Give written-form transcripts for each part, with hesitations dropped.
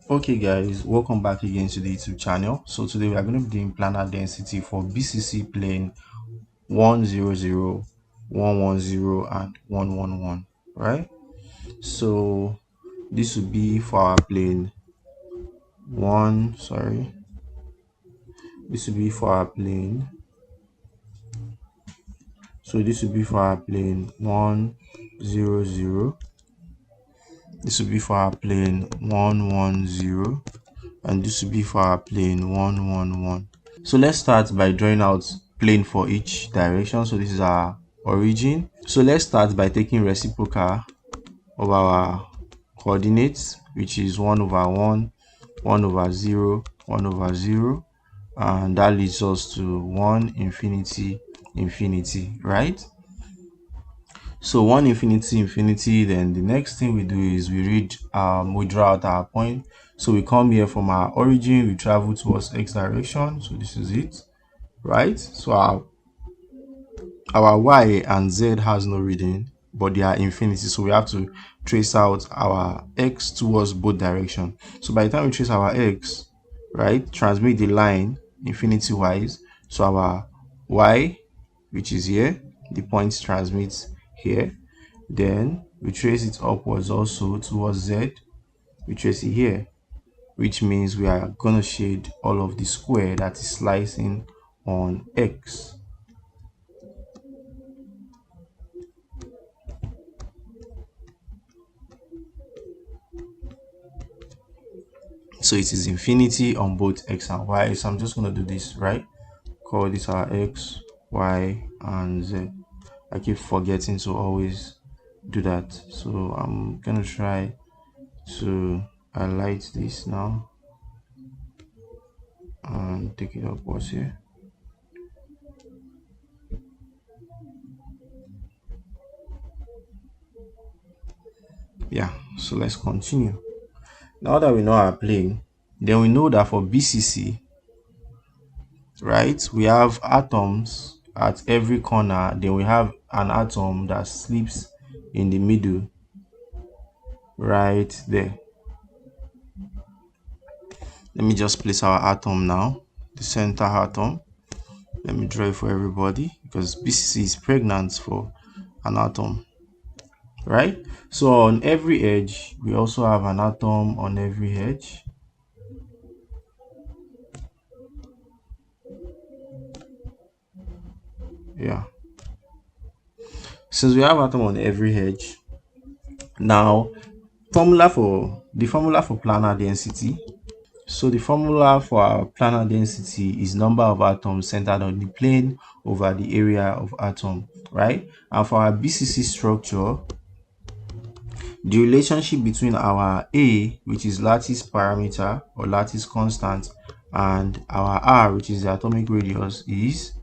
Okay guys, welcome back again to the YouTube channel. So today we are going to be doing planar density for BCC plane 100, 110 and 111, right? So this would be for our plane this would be for our plane this would be for our plane 100, this would be for our plane 110, and this would be for our plane 111. So let's start by drawing out plane for each direction. So this is our origin. So let's start by taking reciprocal of our coordinates, which is 1 over 1, 1 over 0, 1 over 0, and that leads us to 1, infinity, infinity, right? So 1, infinity, infinity. Then the next thing we do is we draw out our point. So we come here from our origin, we travel towards x direction. So this is it, right? So our y and z has no reading, but they are infinity, so we have to trace out our x towards both directions. So by the time we trace our x, right, transmit the line infinity wise, so our y, which is here, the point transmits here, then we trace it upwards also towards z, we trace it here, which means we are going to shade all of the square that is slicing on x. So it is infinity on both x and y. So I'm just going to do this, right? Call this our x, y, and z. I keep forgetting to always do that. So I'm going to try to highlight this now and take it upwards here. Yeah, so let's continue. Now that we know our plane, then we know that for BCC, right, we have atoms at every corner, then we have an atom that sleeps in the middle right there. Let me just place our atom now, the center atom. Let me draw it for everybody because BCC is pregnant for an atom, right? So on every edge, we also have an atom on every edge. Yeah. Since we have atom on every edge, now the formula for planar density. So the formula for our planar density is number of atoms centered on the plane over the area of atom, right? And for our BCC structure, the relationship between our A, which is lattice parameter or lattice constant, and our R, which is the atomic radius, is,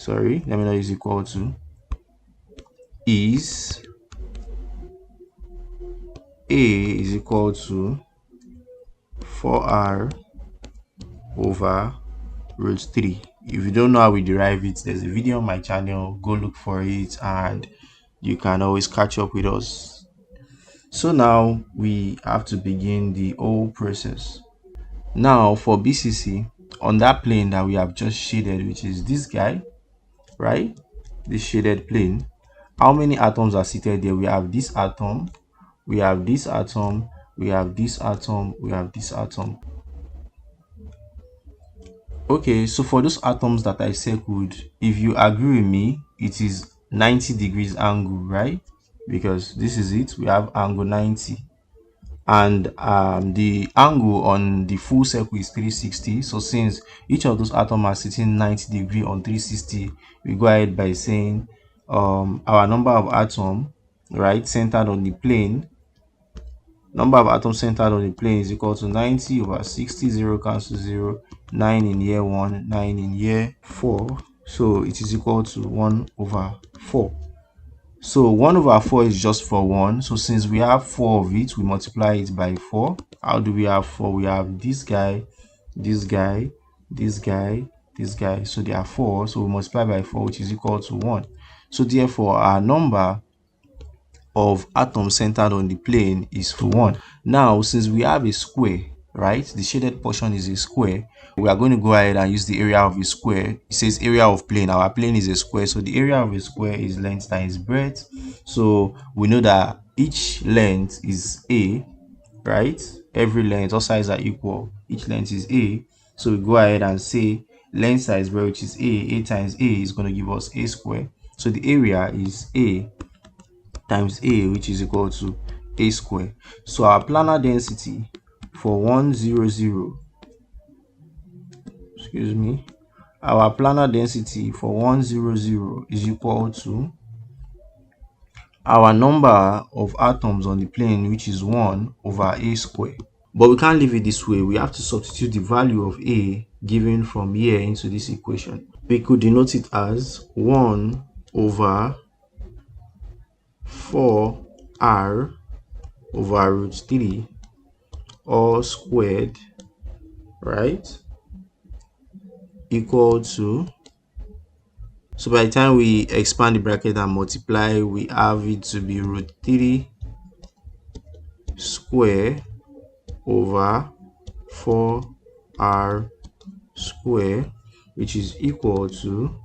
let me not use equal to, is A is equal to 4R over root 3. If you don't know how we derive it, there's a video on my channel, go look for it and you can always catch up with us. So now we have to begin the whole process. Now for BCC, on that plane that we have just shaded, which is this guy, right, this shaded plane, how many atoms are seated there? We have this atom, we have this atom, we have this atom, we have this atom. Okay, so for those atoms that I circled, if you agree with me, it is 90 degrees angle, right? Because this is it, we have angle 90, and the angle on the full circle is 360. So since each of those atoms are sitting 90 degrees on 360, we go ahead by saying our number of atoms, right, centered on the plane, number of atoms centered on the plane is equal to 90 over 60, 0 cancel 0, 9 in year 1, 9 in year 4. So it is equal to 1 over 4. So 1 over 4 is just for 1. So since we have 4 of it, we multiply it by 4. How do we have 4? We have this guy, this guy, this guy, this guy. So there are 4. So we multiply by 4, which is equal to 1. So therefore, our number of atoms centered on the plane is 1. Now, since we have a square, right? The shaded portion is a square. We are going to go ahead and use the area of a square. It says area of plane. Our plane is a square, so the area of a square is length times breadth. So we know that each length is a, right? Every length, all sides are equal. Each length is a. So we go ahead and say length times breadth, which is a times a, is going to give us a square. So the area is a times a, which is equal to a square. So our planar density for 100, excuse me, our planar density for 100 is equal to our number of atoms on the plane, which is 1 over a square. But we can't leave it this way. We have to substitute the value of a given from here into this equation. We could denote it as 1 over 4r over root 3 all squared, right, equal to, so by the time we expand the bracket and multiply, we have it to be root 3 square over 4r square, which is equal to,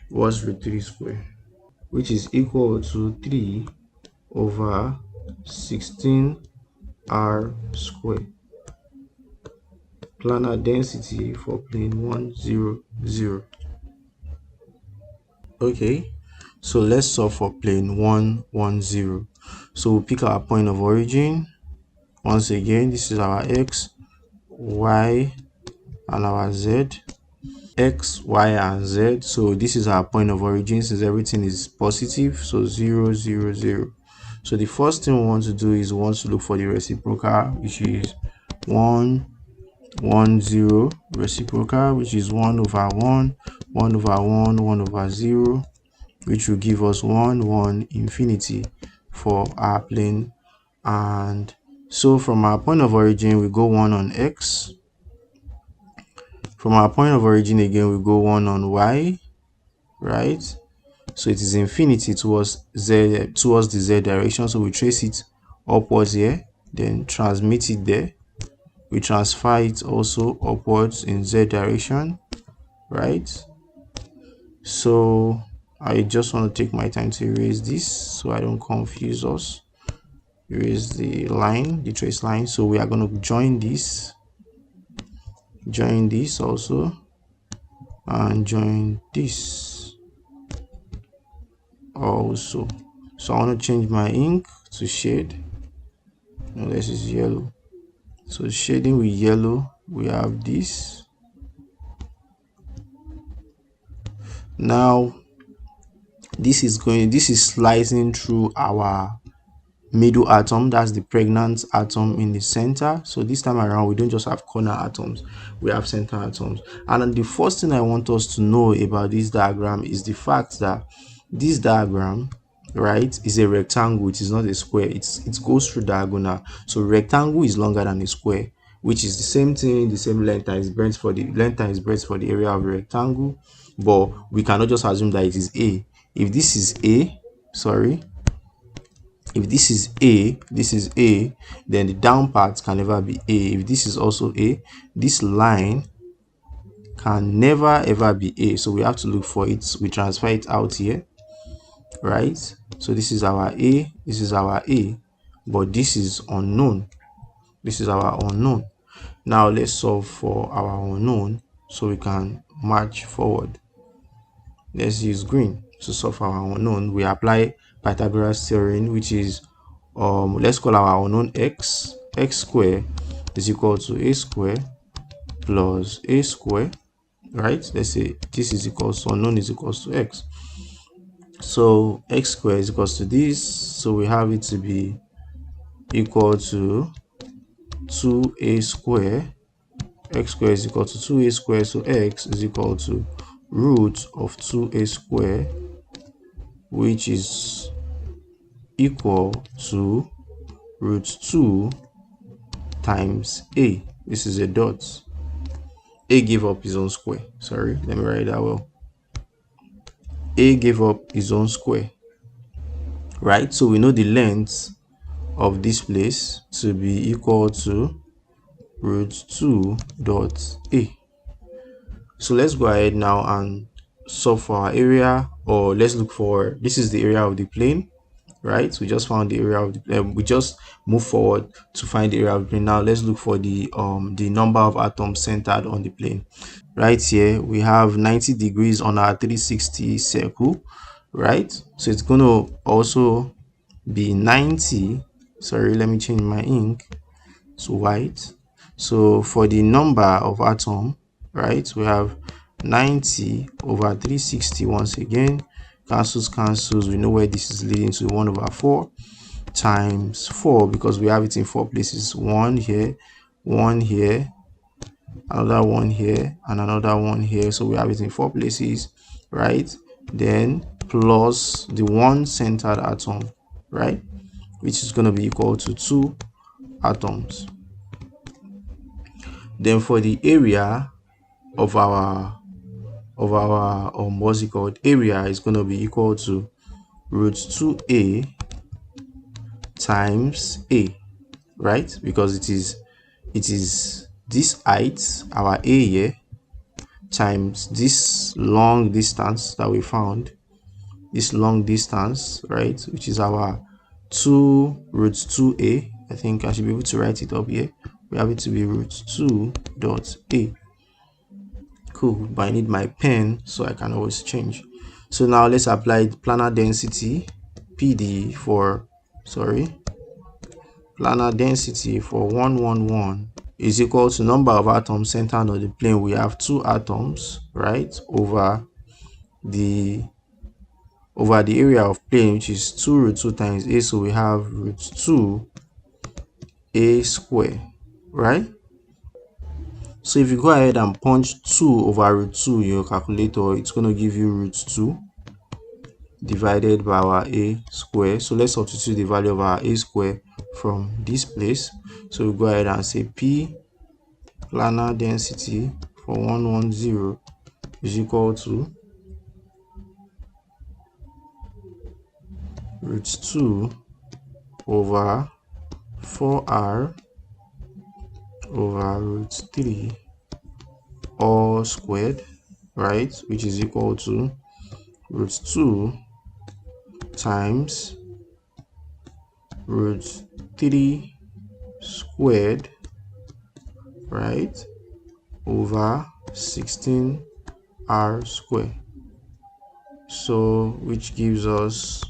what's root 3 square? Which is equal to 3 over 16r square. Planar density for plane 100. Okay, so let's solve for plane 110. So we'll pick our point of origin. Once again, this is our x, y, and our z. X, y, and z. So this is our point of origin since everything is positive. So 0, 0, 0. So the first thing we want to do is we want to look for the reciprocal, which is 1, 1, 0 reciprocal, which is 1 over 1, 1 over 1, 1 over 0, which will give us 1, 1, infinity for our plane. And so from our point of origin, we go 1 on x. From our point of origin again, we go 1 on y, right? So it is infinity towards z, towards the z direction. So we trace it upwards here, then transmit it there. We transfer it also upwards in z direction, right? So I just want to take my time to erase this so I don't confuse us. Erase the line, the trace line. So we are going to join this also, and join this also. So I want to change my ink to shade. No, this is yellow. So shading with yellow, we have this. Now this is slicing through our middle atom, that's the pregnant atom in the center. So this time around, we don't just have corner atoms, we have center atoms. And then the first thing I want us to know about this diagram is the fact that this diagram, right, is a rectangle. It is not a square. It goes through diagonal. So rectangle is longer than a square, which is the same thing, the same length times breadth for the area of a rectangle. But we cannot just assume that it is a. If this is a, if this is a, then the down part can never be a. If this is also a, this line can never ever be a. So we have to look for it. We transfer it out here, right? So this is our a, this is our a, but this is unknown. This is our unknown. Now let's solve for our unknown so we can march forward. Let's use green to solve our unknown. We apply Pythagoras theorem, which is let's call our unknown x square is equal to a square plus a square, right? Let's say this is equals to unknown is equals to x. So x square is equals to this, so we have it to be equal to 2a square. X square is equal to 2a square, so x is equal to root of 2a square, which is equal to root 2 times a. This is a dot. A gave up his own square. Sorry, let me write that well. A gave up his own square, right? So we know the length of this place to be equal to root 2 dot A. So let's go ahead now and solve for our area, or let's look for, this is the area of the plane, right? We just found the area of the plane. We just move forward to find the area of the plane. Now let's look for the number of atoms centered on the plane. Right here we have 90 degrees on our 360 circle, right? So it's going to also be 90. Sorry, let me change my ink to white. So for the number of atom, right, we have 90 over 360. Once again, cancels, we know where this is leading to, 1 over 4 times 4, because we have it in 4 places, 1 here, 1 here, another 1 here, and another 1 here. So we have it in 4 places, right? Then plus the 1 centered atom, right, which is going to be equal to 2 atoms. Then for the area of our what's it called, area is going to be equal to root 2a times a, right? Because it is this height, our a here, times this long distance that we found, this long distance, right, which is our 2 root 2a. I think I should be able to write it up here. We have it to be root 2 dot a. Cool, but I need my pen so I can always change. So now let's apply planar density PD for, planar density for 111 is equal to number of atoms centered on the plane. We have 2 atoms, right, over the area of plane, which is 2 root 2 times a. So we have root 2 a square, right? So if you go ahead and punch 2 over root 2 in your calculator, it's going to give you root 2 divided by our a square. So let's substitute the value of our a square from this place. So we go ahead and say P planar density for 110 is equal to root 2 over 4r over root 3 all squared, right, which is equal to root 2 times root 3 squared, right, over 16r squared. So which gives us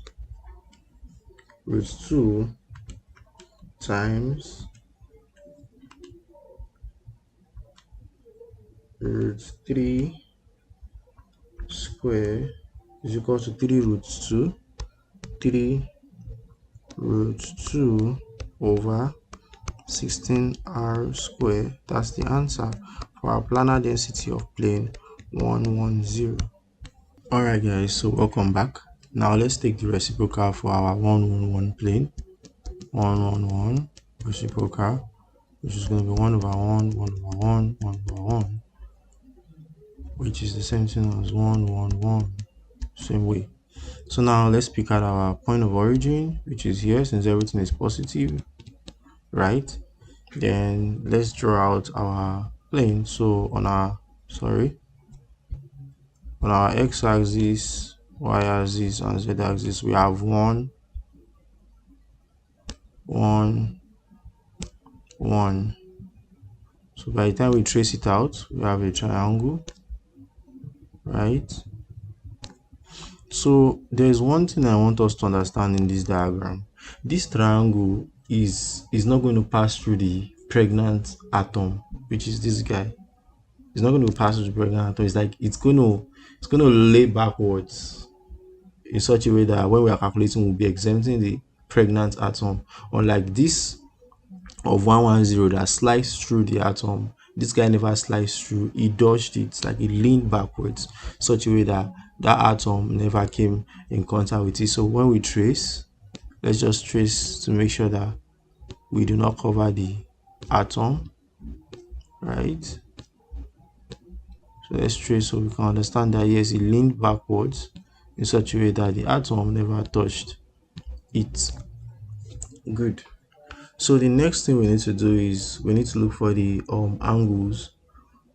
root 2 times root 3 square is equal to 3 root 2, 3 root 2 over 16r square. That's the answer for our planar density of plane 110. Alright guys, so welcome back. Now let's take the reciprocal for our 111 plane. 111 reciprocal, which is going to be 1 over 1, 1 over 1, 1 over 1, which is the same thing as 1, 1, 1, same way. So now let's pick out our point of origin, which is here, since everything is positive, right? Then let's draw out our plane. So on our x-axis, y-axis, and z-axis, we have 1, 1, 1. So by the time we trace it out, we have a triangle, right? So there's one thing I want us to understand in this diagram. This triangle is not going to pass through the pregnant atom, which is this guy. It's not going to pass through the pregnant atom. It's like it's going to lay backwards in such a way that when we are calculating, we'll be exempting the pregnant atom. Unlike this of 110 that sliced through the atom, this guy never sliced through. He dodged it, like it leaned backwards such a way that that atom never came in contact with it. So when we trace, let's just trace to make sure that we do not cover the atom, right? So let's trace so we can understand that yes, it leaned backwards in such a way that the atom never touched it. Good. So the next thing we need to do is we need to look for the angles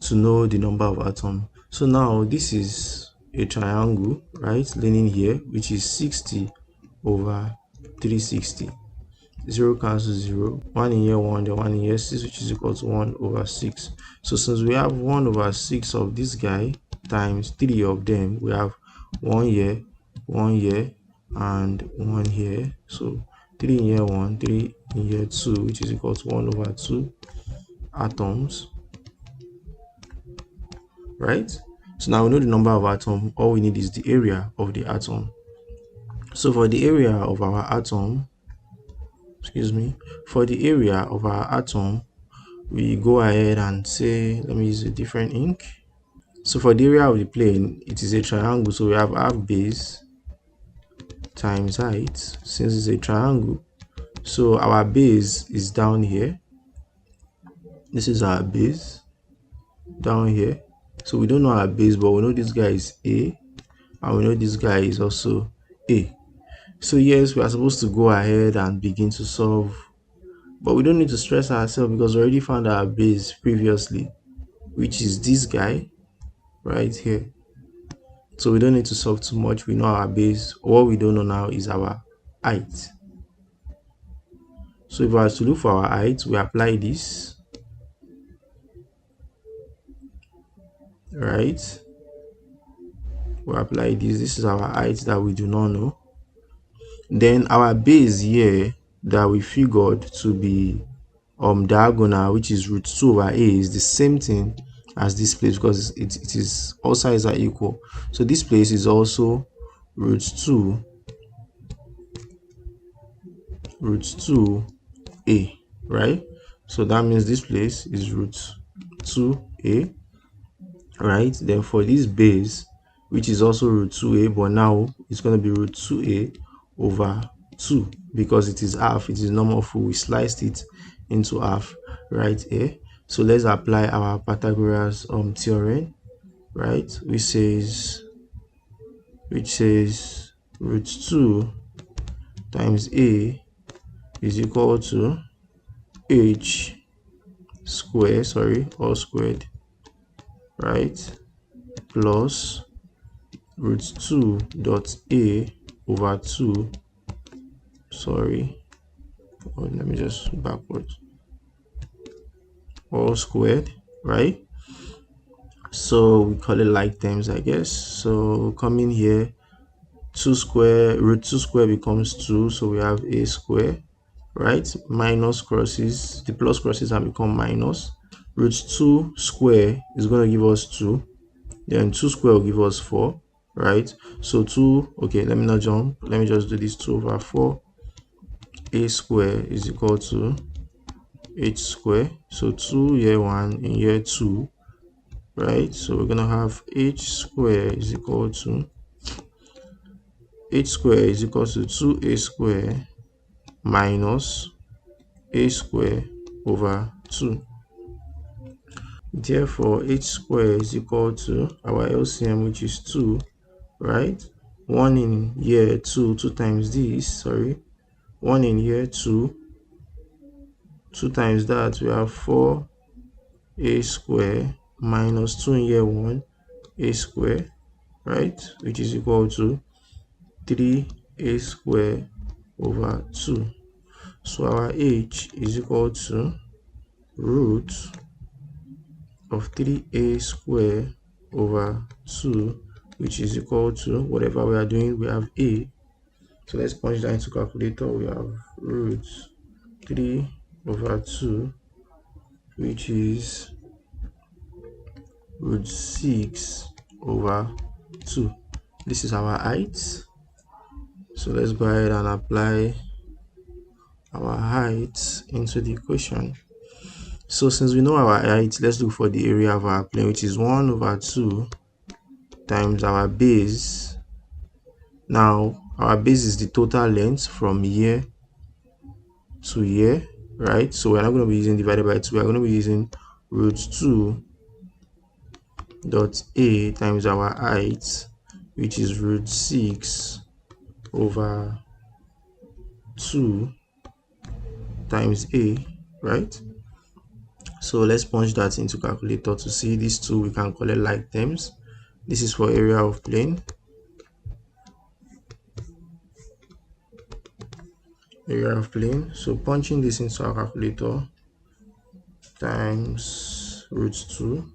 to know the number of atoms. So now this is a triangle, right, leaning here, which is 60 over 360. 0 cancels 0, 1 in here 1, then 1 in here 6, which is equal to 1 over 6. So since we have 1 over 6 of this guy times 3 of them, we have 1 here, 1 here, and 1 here. So 3 in here 1, 3 in here 2, which is equal to 1 over 2 atoms, right? So now we know the number of atoms. All we need is the area of the atom. So for the area of our atom, for the area of our atom, we go ahead and say, let me use a different ink. So for the area of the plane, it is a triangle, so we have half base times height. Since it's a triangle, so our base is down here. This is our base down here. So we don't know our base, but we know this guy is A, and we know this guy is also A. So yes, we are supposed to go ahead and begin to solve, but we don't need to stress ourselves because we already found our base previously, which is this guy right here. So we don't need to solve too much. We know our base. What we don't know now is our height. So if I was to look for our height, we apply this, right? We apply this. This is our height that we do not know. Then our base here that we figured to be diagonal, which is root 2 over a, is the same thing as this place because it is all sides are equal. So this place is also root 2 a, right? So that means this place is root 2a, right? Then for this base, which is also root 2a, but now it's going to be root 2a over 2 because it is half, it is normal full. We sliced it into half right here. So let's apply our Pythagoras theorem, right? Which says root 2 times a is equal to h square, all squared, right, plus root 2 dot a over 2, let me just backwards, all squared, right? So we call it like terms, I guess. So coming here, 2 square, root 2 square becomes 2, so we have a square, right? Minus crosses, the plus crosses and become minus. Root 2 square is going to give us 2, then 2 square will give us 4, right? So 2, okay, let me not jump, let me just do this. 2 over 4 a square is equal to h square. So 2 here 1 in here 2, right? So we're gonna have h square is equal to 2a square minus a square over 2. Therefore h square is equal to our LCM, which is 2, right? 1 in here 2 times this, 1 in here 2 times that, we have 4a square minus 2 in here 1 a square, right, which is equal to 3a square over 2. So our h is equal to root of 3a square over 2, which is equal to whatever we are doing. We have a, so let's punch that into calculator. We have root 3 over 2, which is root 6 over 2. This is our height. So let's go ahead and apply our height into the equation. So since we know our height, let's look for the area of our plane, which is 1 over 2 times our base. Now our base is the total length from here to here, right? So we're not going to be using divided by 2, we're going to be using root 2 dot a times our height, which is root 6 over 2, times A, right? So let's punch that into calculator to see these two. We can call it like terms. This is for area of plane. Area of plane. So punching this into our calculator, times root 2.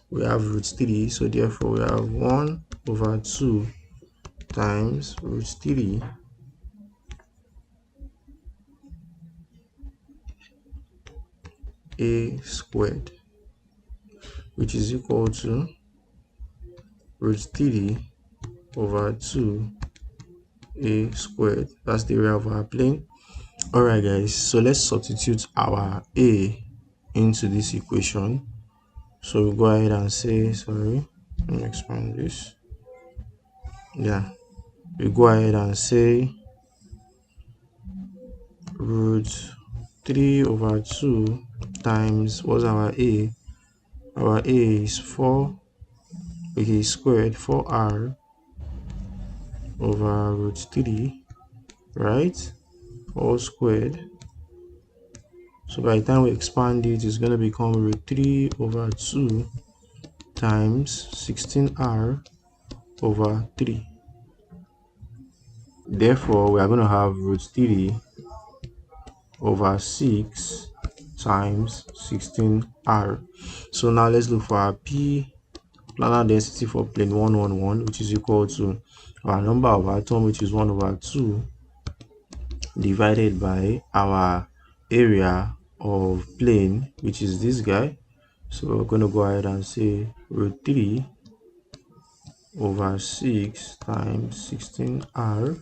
We have root 3. So therefore we have 1 over 2 times root 3 A squared, which is equal to root 3 over 2 A squared. That's the area of our plane. Alright guys, so let's substitute our A into this equation. So we'll go ahead and say, sorry, let me expand this. Yeah, we go ahead and say root 3 over 2 times, what's our A? Our A is 4, okay, squared, 4R over root 3, right? All squared. So by the time we expand it, it's going to become root 3 over 2 times 16R over 3. Therefore, we are going to have root 3 over 6 times 16R. So now let's look for our P planar density for plane 111, which is equal to our number of atoms, which is 1 over 2, divided by our area of plane, which is this guy. So we're going to go ahead and say root 3 over 6 times 16R.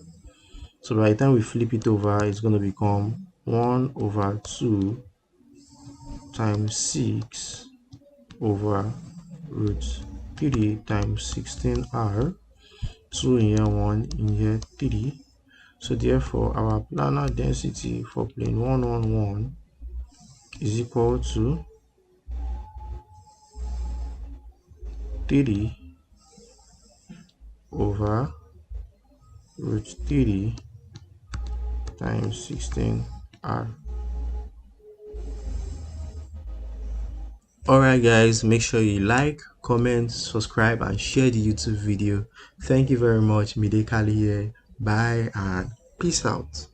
So by the time we flip it over, it's going to become 1 over 2 times 6 over root 3 times 16R. 2 in here, 1 in here, 3. So therefore, our planar density for plane 111 is equal to 3 over root 3 times 16R. Alright guys, make sure you like, comment, subscribe and share the YouTube video. Thank you very much. Midecali here. Bye and peace out.